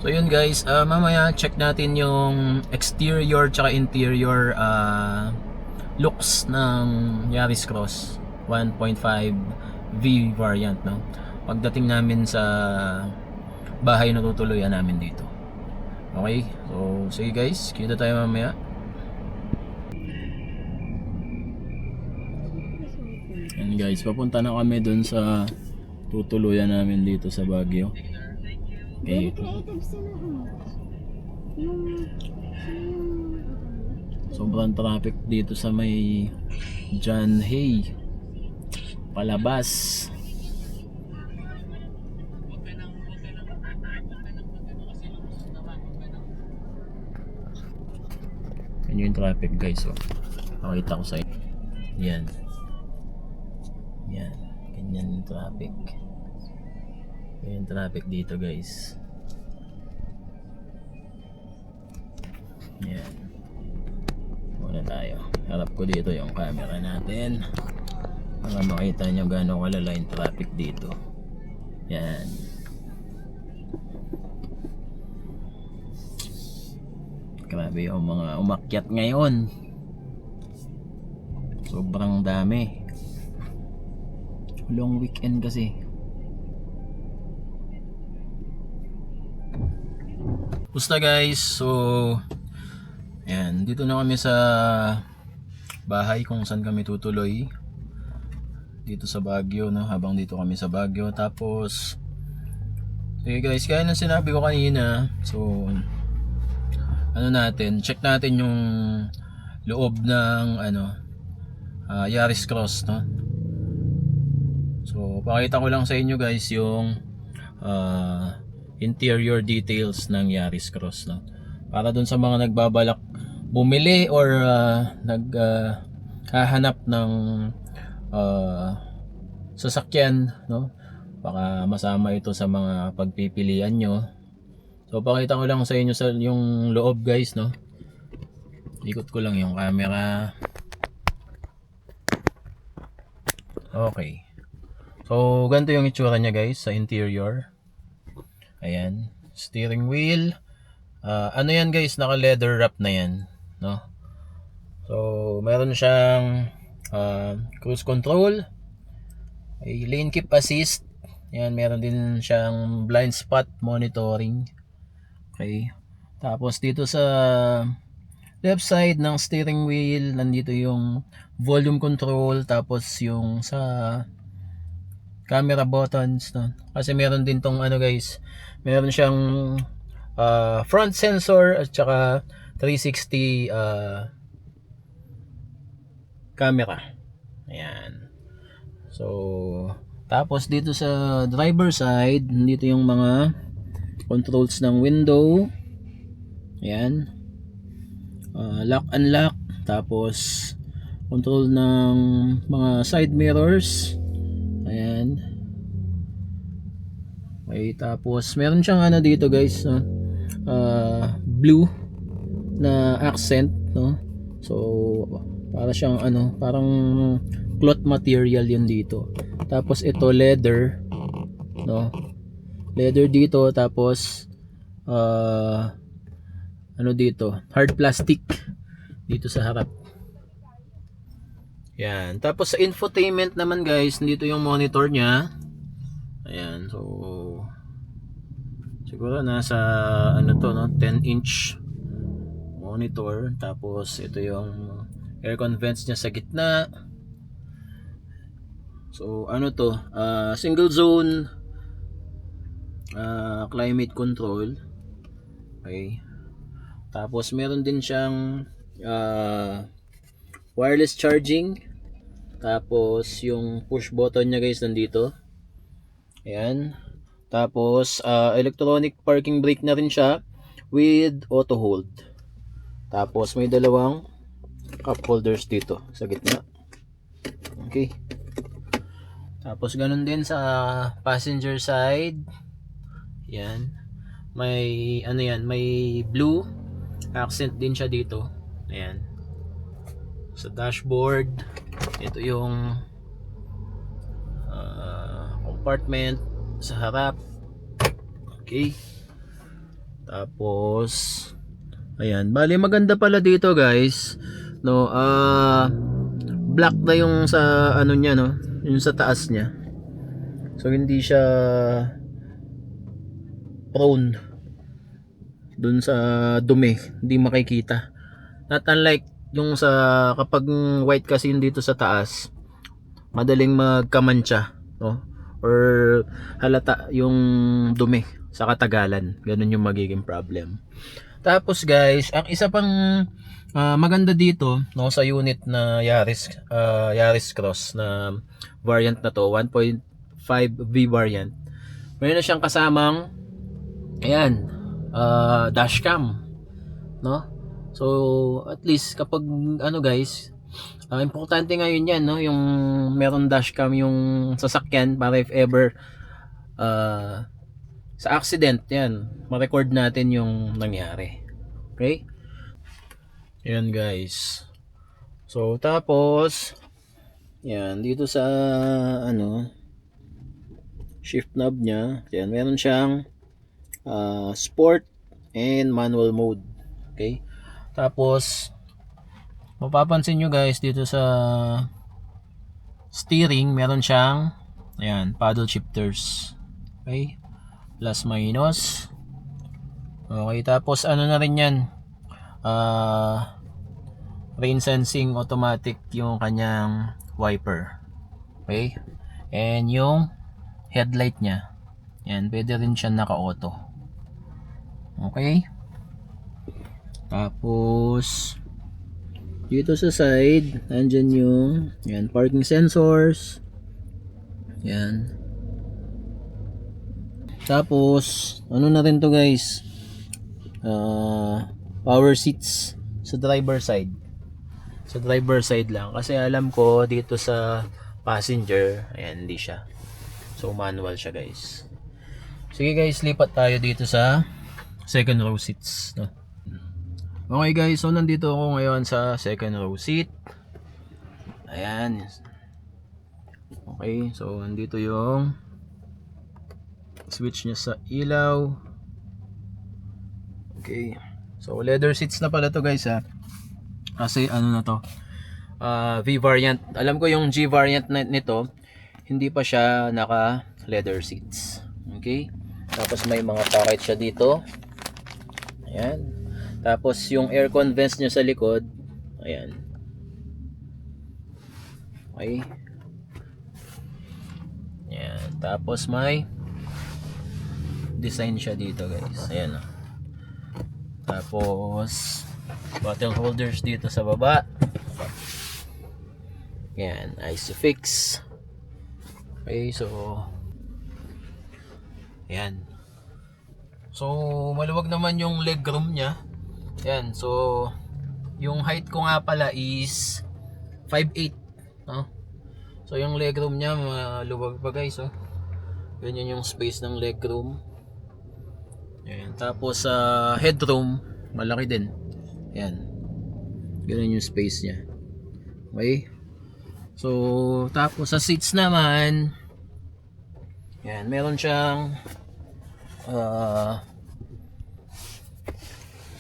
So yun guys, mamaya check natin yung exterior tsaka interior looks ng Yaris Cross 1.5 V variant, no? Pagdating namin sa bahay na tutuluyan namin dito. Okay, so sige guys, kita tayo mamaya. And guys, papunta na kami dun sa tutuluyan namin dito sa Baguio. Very Okay. creative sila. Sobrang traffic dito sa may John Hay palabas. Yan yung traffic guys, oh. Pakita ko sa inyo. Yan. Yan. Ganyan yung traffic. Yan yung traffic dito guys. Yan. Muna tayo. Harap ko dito yung camera natin para makita nyo gano'ng kalala yung traffic dito. Yan. Grabe yung mga umakyat ngayon. Sobrang dami. Long weekend kasi. Basta guys, so ayan, dito na kami sa bahay kung saan kami tutuloy dito sa Baguio, no? Habang dito kami sa Baguio. Tapos sige guys, kaya nang sinabi ko kanina, so ano natin, check natin yung loob ng Yaris Cross, no? So pakita ko lang sa inyo guys yung interior details ng Yaris Cross, no? Para dun sa mga nagbabalak bumili or hahanap ng sasakyan, no? Baka masama ito sa mga pagpipilian nyo. So pakita ko lang sa inyo sa yung loob guys, no? Ikot ko lang yung camera. Okay. So ganito yung itsura niya guys sa interior. Ayan, steering wheel. Ano yan guys, naka leather wrap na yan, no? So meron siyang cruise control, lane keep assist. Yan, meron din siyang blind spot monitoring. Okay. Tapos dito sa left side ng steering wheel, nandito yung volume control, tapos yung sa camera buttons, no? Kasi meron din tong guys, meron siyang front sensor at saka 360 camera. Ayan. So tapos dito sa driver side, dito yung mga controls ng window. Ayan. Lock unlock, tapos control ng mga side mirrors. Ayan. Okay, tapos meron siyang dito guys, no? Blue na accent, no? So para siyang parang cloth material yun dito. Tapos ito leather, no? Leather dito, tapos dito, hard plastic dito sa harap. Yan. Tapos sa infotainment naman guys, dito yung monitor niya. Ayan. So siguro nasa 10-inch monitor. Tapos ito yung aircon vents niya sa gitna. So single zone climate control. Okay. Tapos meron din siyang wireless charging. Tapos yung push button niya guys nandito. Ayan. Tapos electronic parking brake na rin siya with auto hold. Tapos may dalawang cup holders dito sa gitna. Okay. Tapos ganun din sa passenger side. Yan. May may blue accent din siya dito. Ayan. Sa dashboard, ito yung compartment sa harap. Okay. Tapos ayan, bali maganda pala dito guys, no, black na yung sa ano niya, no, yung sa taas niya. So hindi siya prone dun sa dumi, hindi makikita. Not unlike yung sa kapag white kasi yung dito sa taas, madaling magkamantsa, no? Or halata yung dumi sa katagalan. Ganun yung magiging problem. Tapos guys, ang isa pang maganda dito, no, sa unit na Yaris Cross na variant na to, 1.5V variant. Mayroon na siyang kasamang ayan, dashcam, no? So at least kapag ano guys, importante ngayon yan, no, yung meron dashcam yung sasakyan para if ever uh, sa accident yan, ma-record natin yung nangyari. Okay? Yan guys. So tapos yan dito sa ano shift knob niya, yan meron siyang sport and manual mode. Okay? Tapos mapapansin nyo guys dito sa steering meron siyang ayan, paddle shifters. Okay? Plus minus. Okay, tapos ano na rin yan, rain sensing automatic yung kanyang wiper. Okay? And yung headlight niya, yan, pwede rin siya naka-auto. Okay? Tapos dito sa side, andyan yung yan, parking sensors. Yan. Tapos ano na rin to guys, power seats sa driver side. Sa driver side lang kasi alam ko dito sa passenger, ayan, hindi siya. So manual siya guys. Sige guys, lipat tayo dito sa second row seats, no? Okay guys, so nandito ako ngayon sa second row seat. Ayan. Okay, so nandito yung switch niya sa ilaw. Okay. So leather seats na pala to guys, ha. Kasi ano na to, V variant. Alam ko yung G variant nito, hindi pa siya naka leather seats. Okay. Tapos may mga pocket siya dito. Ayan. Tapos yung aircon vents niya sa likod, ayan. Okay. Ayan. Tapos may design siya dito guys. Ayan, oh. Tapos bottle holders dito sa baba. Ayan, Isofix. Okay, so ayan. So maluwag naman yung legroom niya. Ayan, so yung height ko nga pala is 5'8", no? So yung legroom niya maluwag pa guys, oh. Ganyan yung space ng legroom. Ayan, tapos sa headroom malaki din. Ayan. Ganyan yung space niya. Okay? So tapos sa seats naman, ayan, meron siyang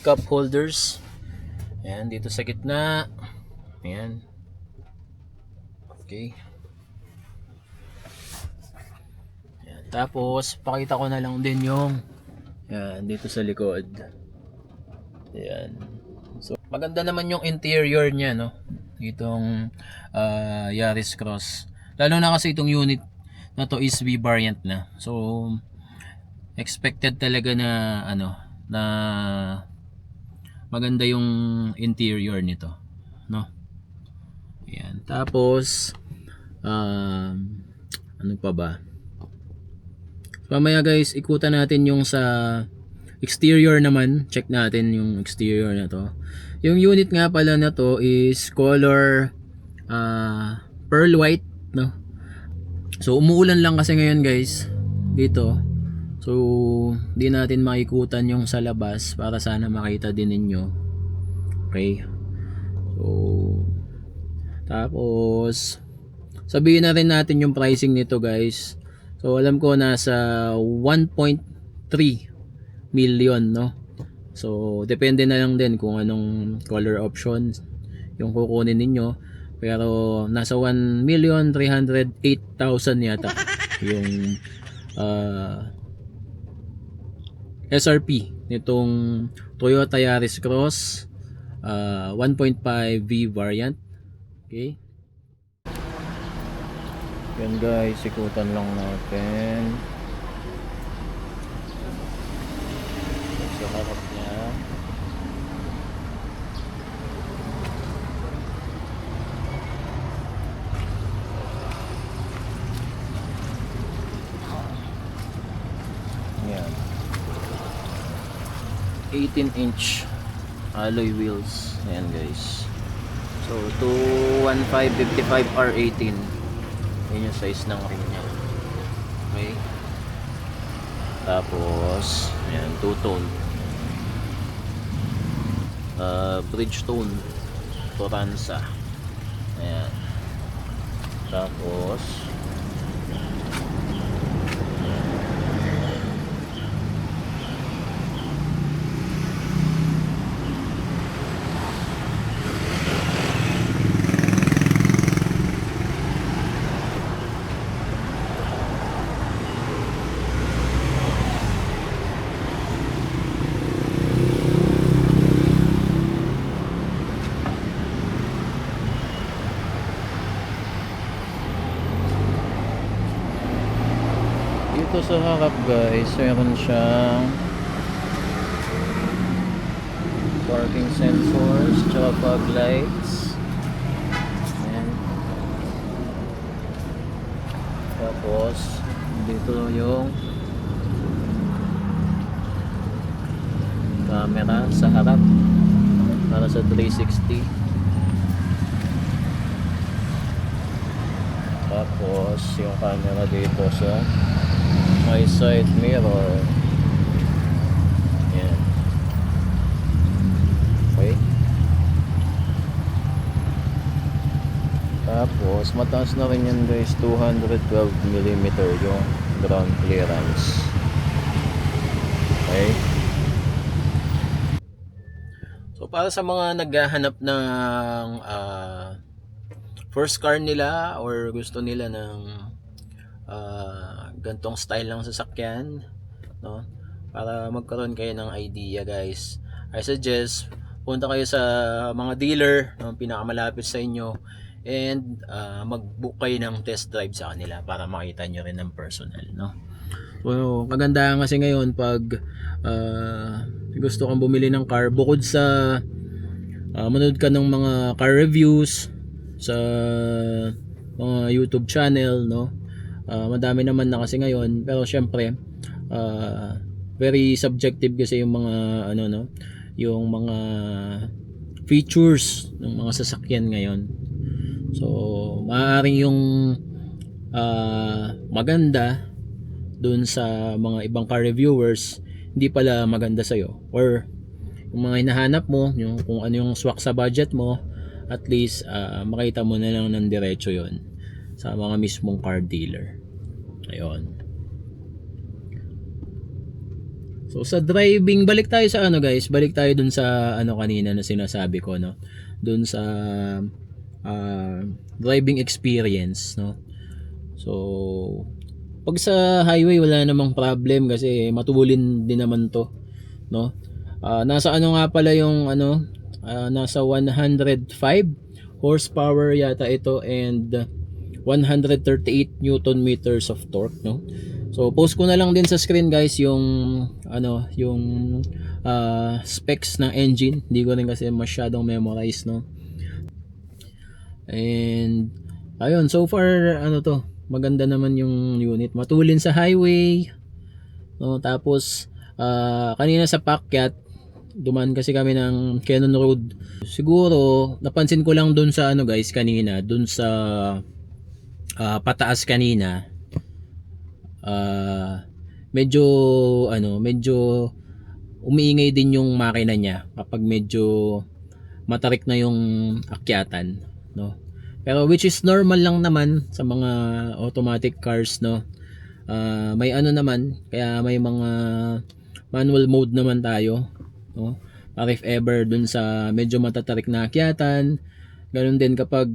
cup holders. Ayan, dito sa gitna. Ayan. Okay. Ayan, tapos pakita ko na lang din yung ayan, dito sa likod. Ayan. So maganda naman yung interior niya, no? Itong Yaris Cross. Lalo na kasi itong unit na to is V variant na. So expected talaga na ano, na maganda yung interior nito, no? Ayan. Tapos ano pa ba? Mamaya guys, ikutan natin yung sa exterior naman. Check natin yung exterior na to. Yung unit nga pala na to is color pearl white, no? So umuulan lang kasi ngayon guys dito. So di natin makikutan yung sa labas para sana makita din ninyo. Okay. So tapos sabihin na rin natin yung pricing nito guys. So alam ko nasa 1.3 million, no? So depende na lang din kung anong color option yung kukunin ninyo, pero nasa 1,308,000 yata yung SRP nitong Toyota Yaris Cross 1.5V variant. Okay, yan guys, ikutan lang natin sa harap niya. Yan, 18-inch alloy wheels. Ayan guys, so 215/55 R18, yun yung size ng rim niya. Okay, tapos ayan, two-tone Bridgestone Toranza. Ayan, tapos dito sa harap guys, meron siyang parking sensors tsaka fog lights. Ayan. Tapos dito yung camera sa harap para sa 360. Tapos yung camera dito sa may side mirror. Yan. Okay. Tapos mataas na rin yan guys, 212mm yung ground clearance. Okay. So para sa mga naghahanap ng first car nila or gusto nila ng gantong style ng sasakyan, no, para magkaroon kayo ng idea guys, I suggest punta kayo sa mga dealer, no, pinakamalapit sa inyo, and mag-book kayo ng test drive sa kanila para makita nyo rin ng personal, no. So kagandahan kasi ngayon pag gusto kang bumili ng car, bukod sa manood ka ng mga car reviews sa mga YouTube channel, no, madami naman na kasi ngayon, pero syempre very subjective kasi yung mga ano, no, yung mga features ng mga sasakyan ngayon. So maaaring yung maganda dun sa mga ibang car reviewers hindi pala maganda sa'yo, or yung mga hinahanap mo, yung kung ano yung swak sa budget mo, at least makita mo na lang ng diretso yon sa mga mismong car dealer. Ayun. So sa driving, balik tayo sa ano guys, balik tayo dun sa ano kanina na sinasabi ko, no, dun sa driving experience, no. So pag sa highway wala namang problem kasi matulin din naman to, no. Nasa ano nga pala yung ano, nasa 105 horsepower yata ito, and 138 newton meters of torque, no. So post ko na lang din sa screen guys yung ano, yung specs ng engine. Hindi ko rin kasi masyadong memorize, no. And ayun, so far ano to, maganda naman yung unit, matulin sa highway, no. Tapos kanina sa Pacquiao, dumaan kasi kami ng Cannon Road. Siguro napansin ko lang dun sa ano guys kanina, dun sa pataas kanina, medyo ano, medyo umiingay din yung makina niya kapag medyo matarik na yung akyatan, no. Pero which is normal lang naman sa mga automatic cars, no. May ano naman, kaya may mga manual mode naman tayo, no? Para if ever dun sa medyo matatarik na akyatan, ganun din kapag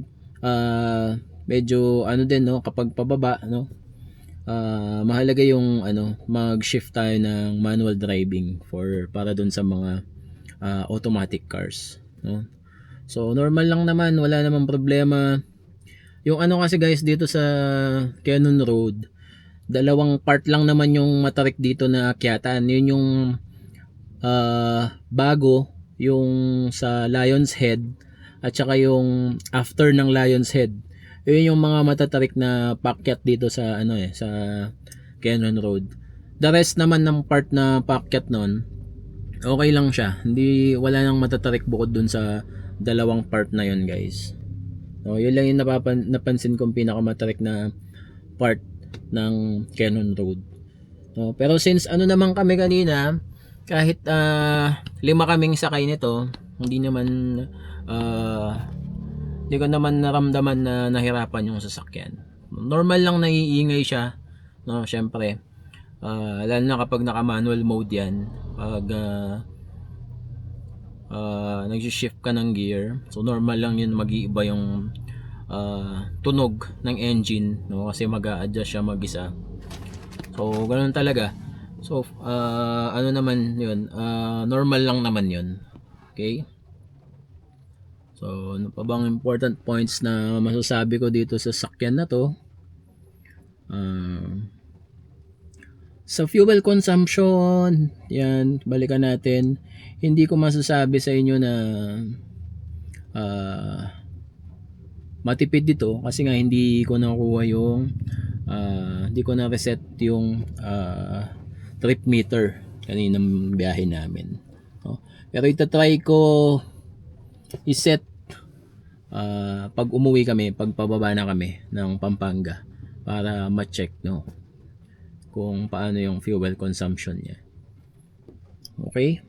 medyo ano din, no, kapag pababa, no, mahalaga yung ano, mag-shift tayo ng manual driving para dun sa mga automatic cars, no. So normal lang naman, wala namang problema. Yung ano kasi guys dito sa Cannon Road, dalawang part lang naman yung matarik dito na akyatan. Yun yung bago, yung sa Lion's Head, at saka yung after ng Lion's Head. Yun yung mga matatarik na paakyat dito sa ano sa Cannon Road. The rest naman ng part na paakyat nun, okay lang siya. Wala nang matatarik bukod dun sa dalawang part na yun, guys. So, yun lang yung napansin kong pinakamatarik na part ng Cannon Road. So, pero since ano naman kami kanina, kahit 5 kaming sakay nito, hindi ko naman naramdaman na nahirapan yung sasakyan. Normal lang naiingay siya, no, syempre. Lalo na kapag naka-manual mode yan, pag nag-shift ka ng gear, so normal lang yun, mag-iiba yung tunog ng engine, no, kasi mag-a-adjust siya mag-isa. So ganoon talaga. So ano naman yun, normal lang naman yun. Okay, so ano pa bang important points na masasabi ko dito sa sakyan na to? Sa fuel consumption, yan, balikan natin. Hindi ko masasabi sa inyo na matipid dito kasi nga hindi ko nakuha yung hindi ko na reset yung trip meter kaninang biyahe namin, no? Pero itatry ko iset pag umuwi kami, pag pababa na kami ng Pampanga, para ma-check, no, kung paano yung fuel consumption niya. Okay?